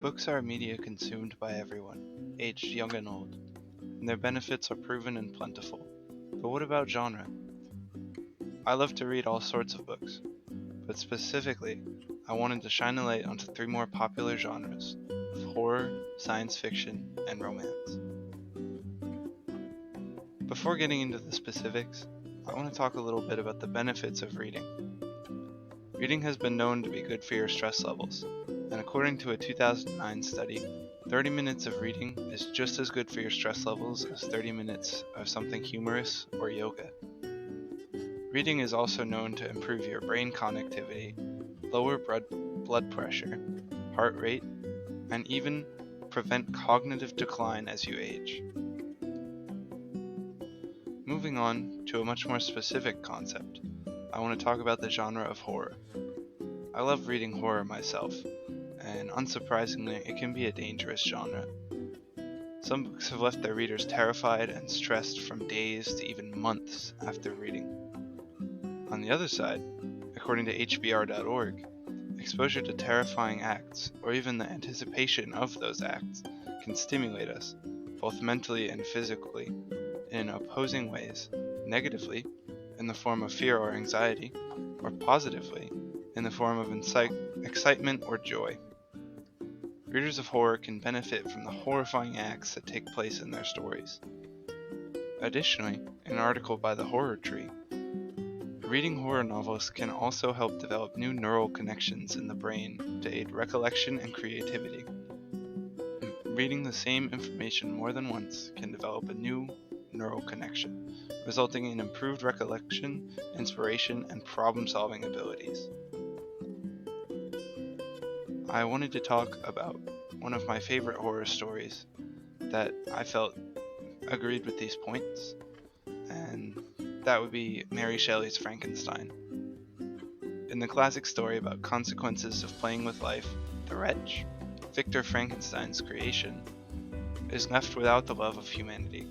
Books are a media consumed by everyone, aged young and old, and their benefits are proven and plentiful. But what about genre? I love to read all sorts of books, but specifically, I wanted to shine a light onto three more popular genres of horror, science fiction, and romance. Before getting into the specifics, I want to talk a little bit about the benefits of reading. Reading has been known to be good for your stress levels, and according to a 2009 study, 30 minutes of reading is just as good for your stress levels as 30 minutes of something humorous or yoga. Reading is also known to improve your brain connectivity, lower blood pressure, heart rate, and even prevent cognitive decline as you age. Moving on to a much more specific concept, I want to talk about the genre of horror. I love reading horror myself, and unsurprisingly, it can be a dangerous genre. Some books have left their readers terrified and stressed from days to even months after reading. On the other side, according to HBR.org, exposure to terrifying acts, or even the anticipation of those acts, can stimulate us, both mentally and physically, in opposing ways, negatively, in the form of fear or anxiety, or positively, in the form of excitement or joy. Readers of horror can benefit from the horrifying acts that take place in their stories. Additionally, in an article by the Horror Tree, reading horror novels can also help develop new neural connections in the brain to aid recollection and creativity. Reading the same information more than once can develop a new neural connection, resulting in improved recollection, inspiration, and problem-solving abilities. I wanted to talk about one of my favorite horror stories that I felt agreed with these points, and that would be Mary Shelley's Frankenstein. In the classic story about consequences of playing with life, the wretch, Victor Frankenstein's creation, is left without the love of humanity,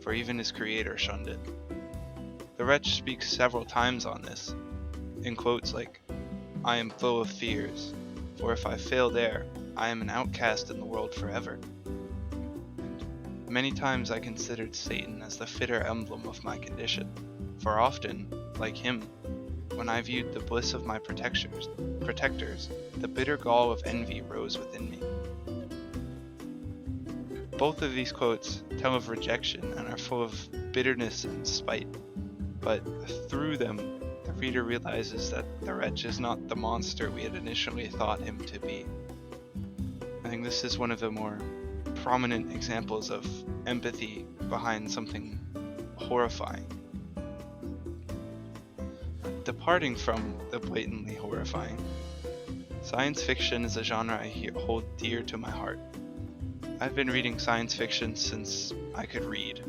for even his creator shunned it. The wretch speaks several times on this, in quotes like, "I am full of fears, for if I fail there, I am an outcast in the world forever." And many times I considered Satan as the fitter emblem of my condition, for often, like him, when I viewed the bliss of my protectors, the bitter gall of envy rose within me. Both of these quotes tell of rejection and are full of bitterness and spite, but through them, the reader realizes that the wretch is not the monster we had initially thought him to be. I think this is one of the more prominent examples of empathy behind something horrifying. Departing from the blatantly horrifying, science fiction is a genre I hold dear to my heart. I've been reading science fiction since I could read.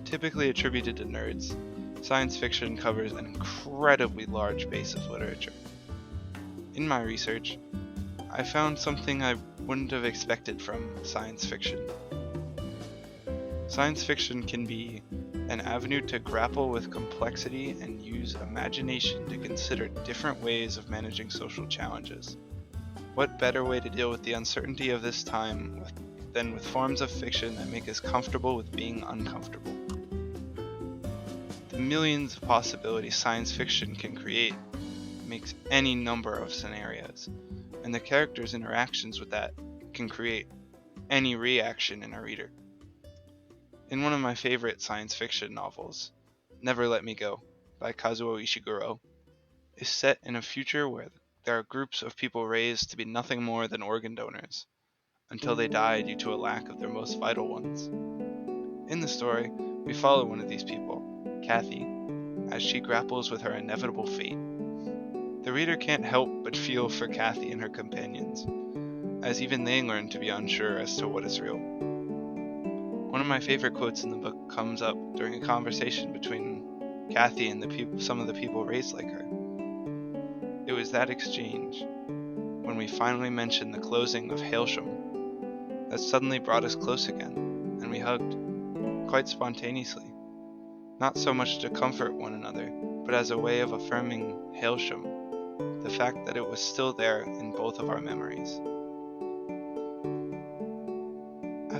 Typically attributed to nerds, science fiction covers an incredibly large base of literature. In my research, I found something I wouldn't have expected from science fiction. Science fiction can be an avenue to grapple with complexity and use imagination to consider different ways of managing social challenges. What better way to deal with the uncertainty of this time than with forms of fiction that make us comfortable with being uncomfortable? The millions of possibilities science fiction can create makes any number of scenarios, and the characters' interactions with that can create any reaction in a reader. In one of my favorite science fiction novels, Never Let Me Go, by Kazuo Ishiguro, is set in a future where there are groups of people raised to be nothing more than organ donors, until they die due to a lack of their most vital ones. In the story, we follow one of these people, Kathy, as she grapples with her inevitable fate. The reader can't help but feel for Kathy and her companions, as even they learn to be unsure as to what is real. One of my favorite quotes in the book comes up during a conversation between Kathy and some of the people raised like her. It was that exchange, when we finally mentioned the closing of Hailsham, that suddenly brought us close again, and we hugged, quite spontaneously. Not so much to comfort one another, but as a way of affirming Hailsham, the fact that it was still there in both of our memories.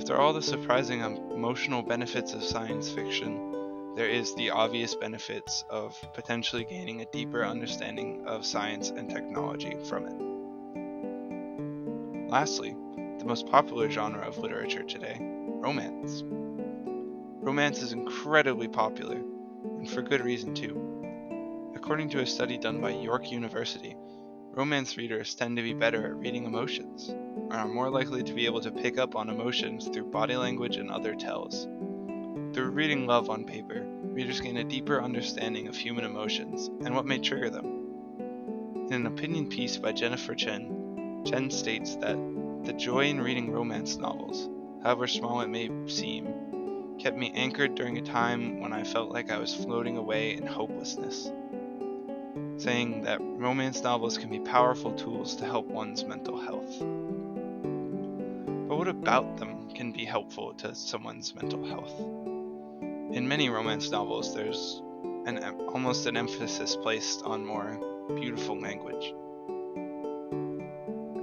After all the surprising emotional benefits of science fiction, there is the obvious benefits of potentially gaining a deeper understanding of science and technology from it. Lastly, the most popular genre of literature today, romance. Romance is incredibly popular, and for good reason too. According to a study done by York University, romance readers tend to be better at reading emotions, and are more likely to be able to pick up on emotions through body language and other tells. Through reading love on paper, readers gain a deeper understanding of human emotions and what may trigger them. In an opinion piece by Jennifer Chen, Chen states that the joy in reading romance novels, however small it may seem, kept me anchored during a time when I felt like I was floating away in hopelessness, saying that romance novels can be powerful tools to help one's mental health. But what about them can be helpful to someone's mental health? In many romance novels, there's almost an emphasis placed on more beautiful language.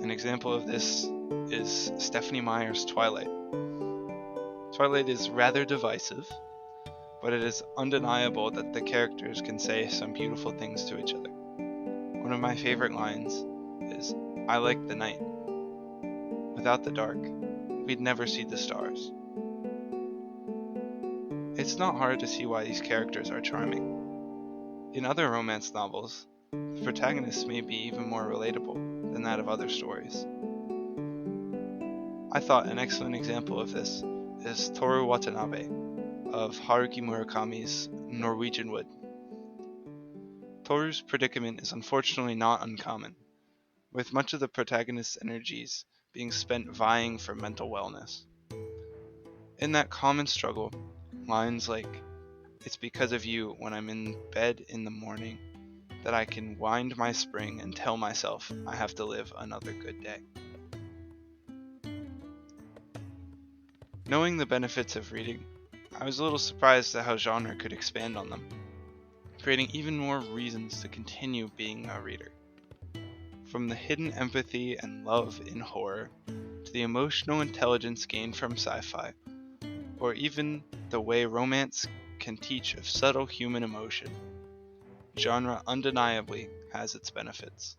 An example of this is Stephenie Meyer's Twilight. Twilight is rather divisive, but it is undeniable that the characters can say some beautiful things to each other. One of my favorite lines is, "I like the night. Without the dark, we'd never see the stars." It's not hard to see why these characters are charming. In other romance novels, the protagonist may be even more relatable than that of other stories. I thought an excellent example of this is Toru Watanabe of Haruki Murakami's Norwegian Wood. Toru's predicament is unfortunately not uncommon, with much of the protagonist's energies being spent vying for mental wellness. In that common struggle, lines like, "It's because of you when I'm in bed in the morning that I can wind my spring and tell myself I have to live another good day." Knowing the benefits of reading, I was a little surprised at how genre could expand on them, creating even more reasons to continue being a reader. From the hidden empathy and love in horror, to the emotional intelligence gained from sci-fi, or even the way romance can teach of subtle human emotion, genre undeniably has its benefits.